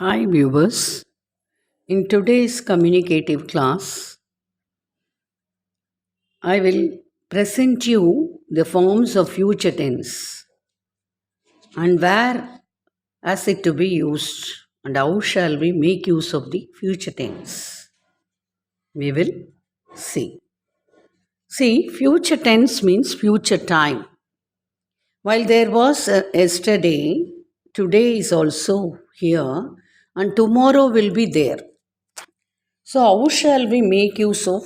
Hi viewers, in today's communicative class, I will present you the forms of future tense and where is it to be used and how shall we make use of the future tense. We will see. See, future tense means future time. While there was yesterday, today is also here and tomorrow will be there. So, how shall we make use of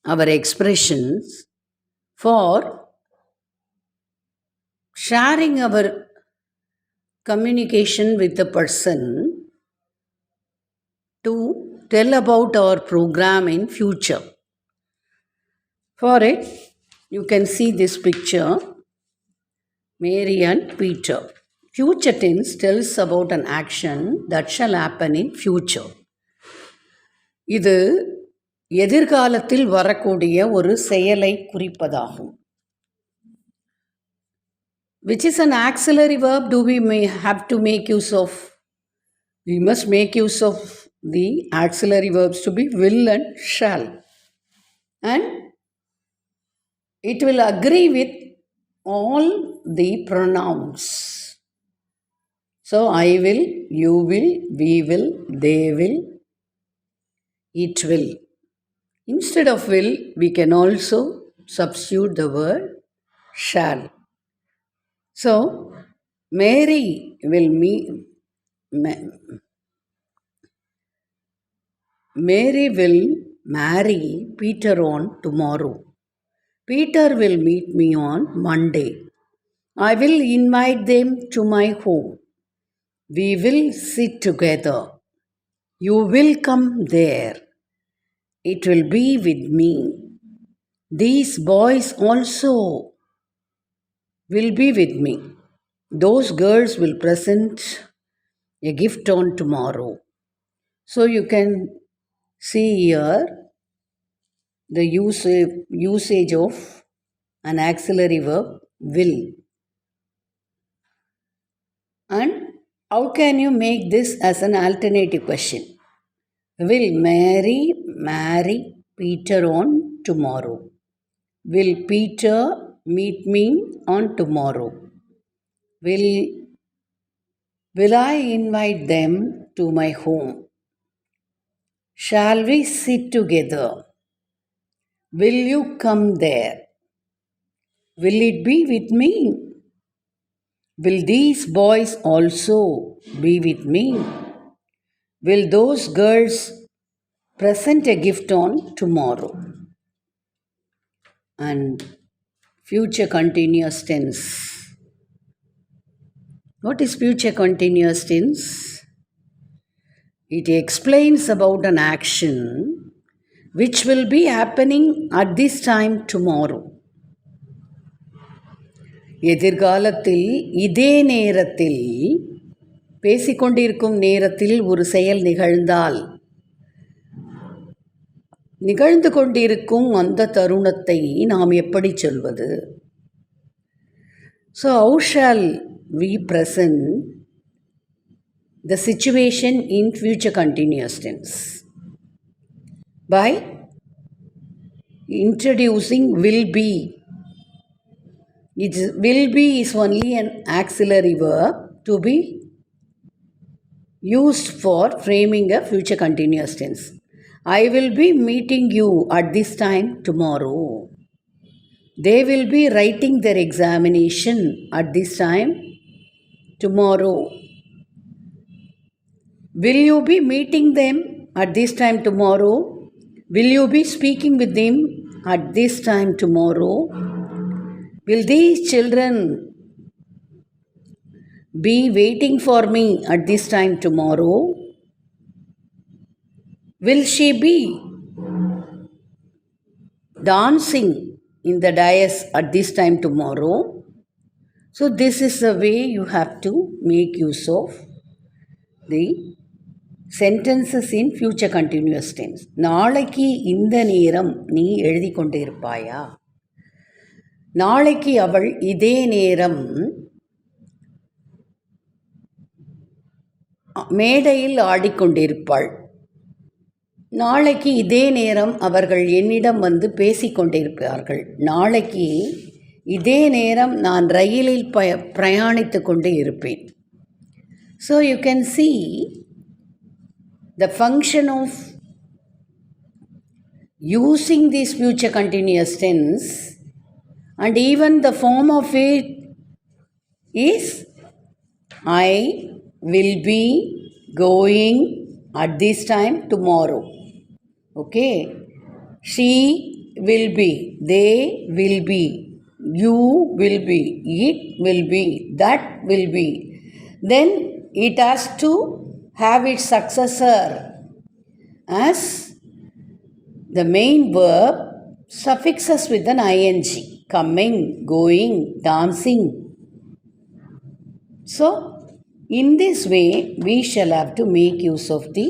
our expressions for sharing our communication with the person to tell about our program in future? For it, you can see this picture, Mary and Peter. Future tense tells about an action that shall happen in future. இது எதிர்காலத்தில் வரக்கூடிய ஒரு செயலை குறிப்பதாகும். Which is an auxiliary verb do we may have to make use of? We must make use of the auxiliary verbs to be will and shall. And it will agree with all the pronouns. So, I will, you will, we will, they will, it will. Instead of will, we can also substitute the word shall. So, Mary will Mary will marry Peter on tomorrow. Peter will meet me on Monday. I will invite them to my home. We will sit together. You will come there. It will be with me. These boys also will be with me. Those girls will present a gift on tomorrow. So you can see here the usage of an auxiliary verb will. And how can you make this as an alternative question? Will Mary marry Peter on tomorrow? Will Peter meet me on tomorrow? Will I invite them to my home? Shall we sit together? Will you come there? Will it be with me? Will these boys also be with me? Will those girls present a gift on tomorrow? And future continuous tense. What is future continuous tense? It explains about an action which will be happening at this time tomorrow. எதிர்காலத்தில் இதே நேரத்தில் பேசிக்கொண்டிருக்கும் நேரத்தில் ஒரு செயல் நிகழ்ந்து கொண்டிருக்கும் அந்த தருணத்தை நாம் எப்படி சொல்வது? So how shall we present the situation in future continuous tense? By introducing will be. Will be is only an auxiliary verb to be used for framing a future continuous tense. I will be meeting you at this time tomorrow. They will be writing their examination at this time tomorrow. Will you be meeting them at this time tomorrow? Will you be speaking with them at this time tomorrow? Will these children be waiting for me at this time tomorrow? Will she be dancing in the dais at this time tomorrow? So this is the way you have to make use of the sentences in future continuous tense. நாளைக்கு இந்த நேரம் நீ எழுதி கொண்டு இருப்பாயா? நாளைக்கு அவள் இதே நேரம் மேடையில் ஆடிக்கொண்டிருப்பாள். நாளைக்கு இதே நேரம் அவர்கள் என்னிடம் வந்து பேசிக்கொண்டிருப்பார்கள். நாளைக்கு இதே நேரம் நான் ரயிலில் பிரயாணித்து கொண்டு இருப்பேன். So you can see the function of using this future continuous tense, and even the form of it is I will be going at this time tomorrow. Okay, she will be, they will be, you will be, it will be, that will be. Then it has to have its successor as the main verb suffixes with an ing, coming, going, dancing. So in this way we shall have to make use of the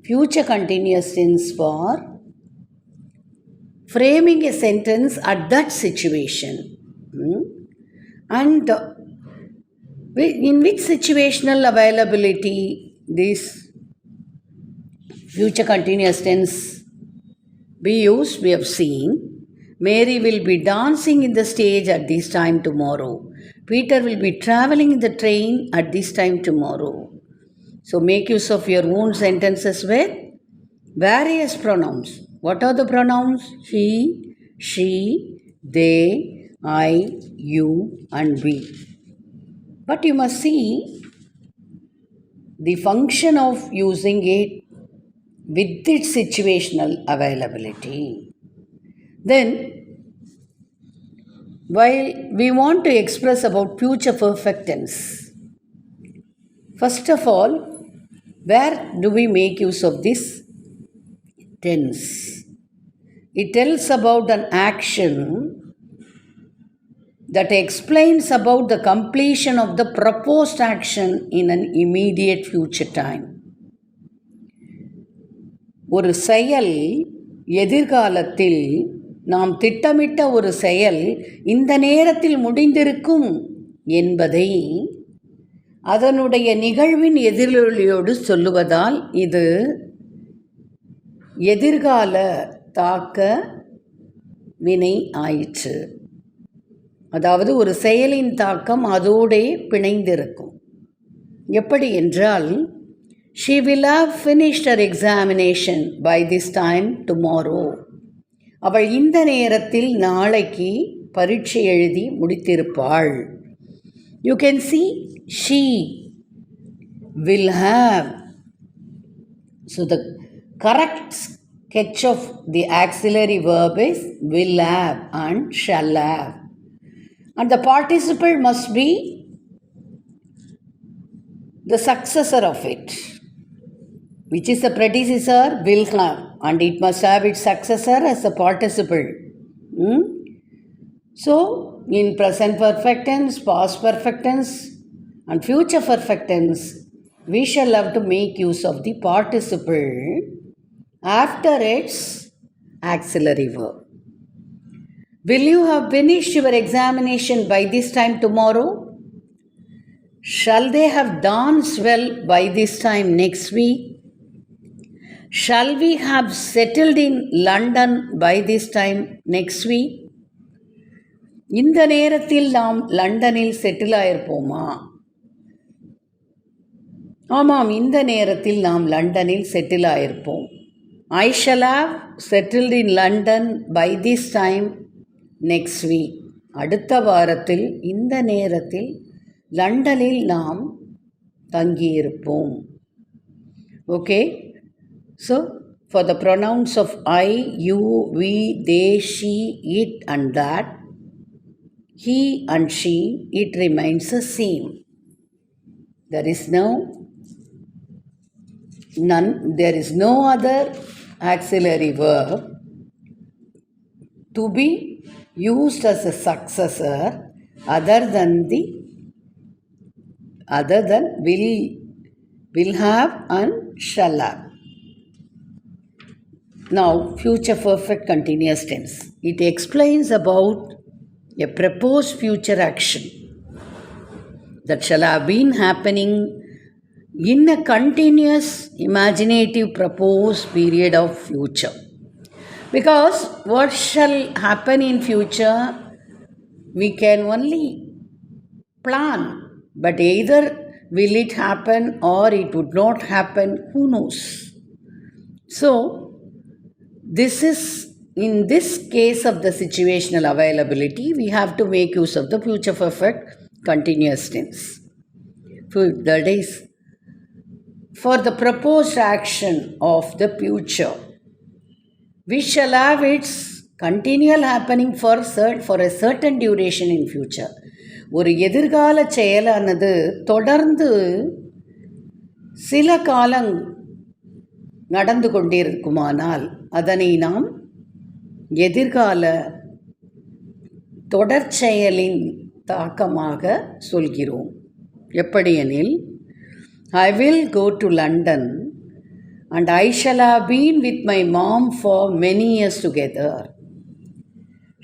future continuous tense for framing a sentence at that situation. And in which situational availability this future continuous tense be used, we have seen. Mary will be dancing in the stage at this time tomorrow. Peter will be traveling in the train at this time tomorrow. So make use of your own sentences with various pronouns. What are the pronouns? He, she, they, I, you, and we. But you must see the function of using it with its situational availability. Then, while we want to express about future perfect tense, first of all, where do we make use of this tense? It tells about an action that explains about the completion of the proposed action in an immediate future time. ஒரு செயல் எதிர்காலத்தில் நாம் திட்டமிட்ட ஒரு செயல் இந்த நேரத்தில் முடிந்திருக்கும் என்பதை அதனுடைய நிகழ்வின் எதிரொலியோடு சொல்லுவதால் இது எதிர்கால தாக்க வினை ஆயிற்று. அதாவது ஒரு செயலின் தாக்கம் அதோடே பிணைந்திருக்கும். எப்படி என்றால், she will have finished her examination by this time tomorrow. அவள் இந்த நேரத்தில் நாளைக்கு பரீட்சை எழுதி முடித்திருப்பாள். You can see she will have. So the correct sketch of the auxiliary verb is will have and shall have. And the participle must be the successor of it, which is the predecessor, will have, and it must have its successor as a participle. So, in present perfect tense, past perfect tense, and future perfect tense, we shall have to make use of the participle after its auxiliary verb. Will you have finished your examination by this time tomorrow? Shall they have danced well by this time next week? Shall we have settled in London by this time next week? இந்த நேரத்தில் நாம் லண்டனில் settle ஆயிருப்போமா? ஆமாம், இந்த நேரத்தில் நாம் லண்டனில் settle ஆயிருப்போம். I shall have settled in London by this time next week. அடுத்த வாரத்தில் இந்த நேரத்தில் லண்டனில் நாம் தங்கியிருப்போம். Okay, so for the pronouns of I, you, we, they, she, it and that, he and she, it remains the same. There is no other auxiliary verb to be used as a successor other than will have and shall have. Now, future perfect continuous tense. It explains about a proposed future action that shall have been happening in a continuous imaginative proposed period of future. Because what shall happen in future, we can only plan, but either will it happen or it would not happen, who knows. So this is, in this case of the situational availability, we have to make use of the future perfect continuous tense. That is, for the proposed action of the future, we shall have its continual happening for a certain duration in future. ஒரு எதிர்கால செயலானது தொடர்ந்து சில காலம் நடந்து கொண்டிருக்குமானால் அதனை நாம் எதிர்கால தொடர்ச்செயலின் தாக்கமாக சொல்கிறோம். எப்படியெனில், I will go to London and I shall have been with my mom for many years together.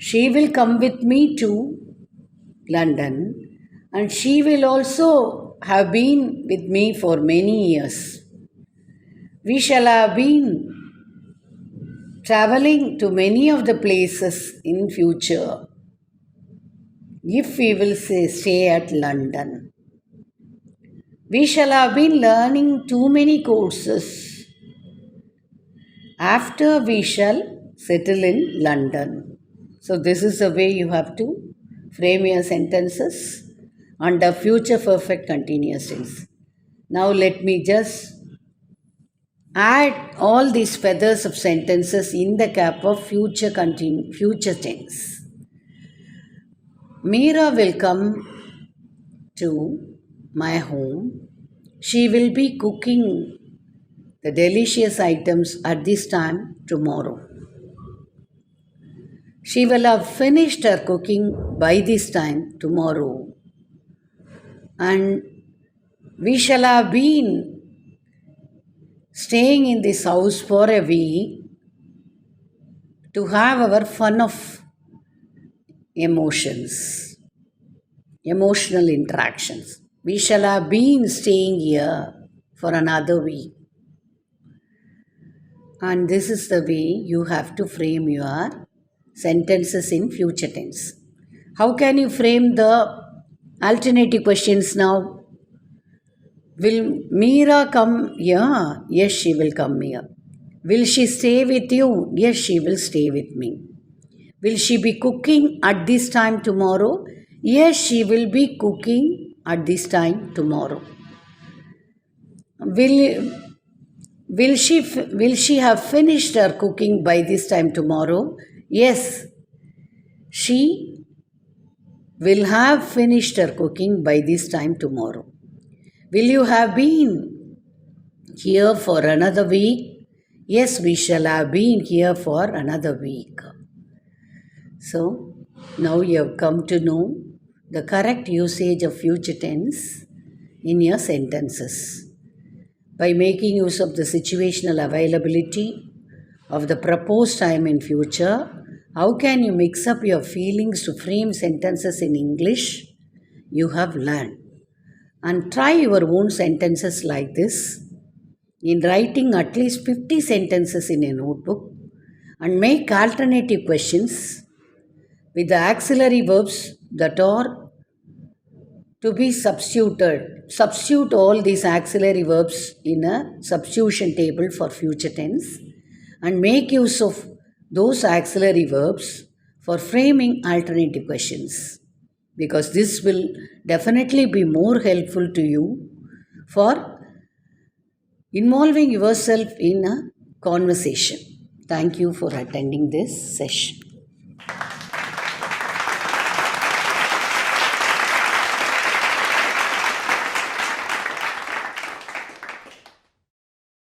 She will come with me to London and she will also have been with me for many years. We shall have been traveling to many of the places in future if we will stay at London. We shall have been learning too many courses after we shall settle in London. So this is the way you have to frame your sentences under future perfect continuous tense. Now let me just add all these feathers of sentences in the cap of future tense. Meera will come to my home. She will be cooking the delicious items at this time tomorrow. She will have finished her cooking by this time tomorrow. And we shall have been staying in this house for a week to have our fun of emotional interactions. We shall have been staying here for another week. And this is the way you have to frame your sentences in future tense. How can you frame the alternative questions now? Will Meera come here? Yes, she will come here. Will she stay with you? Yes, she will stay with me. Will she be cooking at this time tomorrow? Yes, she will be cooking at this time tomorrow. Will she have finished her cooking by this time tomorrow? Yes, she will have finished her cooking by this time tomorrow. Will you have been here for another week? Yes, we shall have been here for another week. So, now you have come to know the correct usage of future tense in your sentences. By making use of the situational availability of the proposed time in future, how can you mix up your feelings to frame sentences in English you have learned? And try your own sentences like this in writing at least 50 sentences in a notebook, and make alternative questions with the auxiliary verbs that are to be substituted. Substitute all these auxiliary verbs in a substitution table for future tense and make use of those auxiliary verbs for framing alternative questions, because this will definitely be more helpful to you for involving yourself in a conversation. Thank you for attending this session.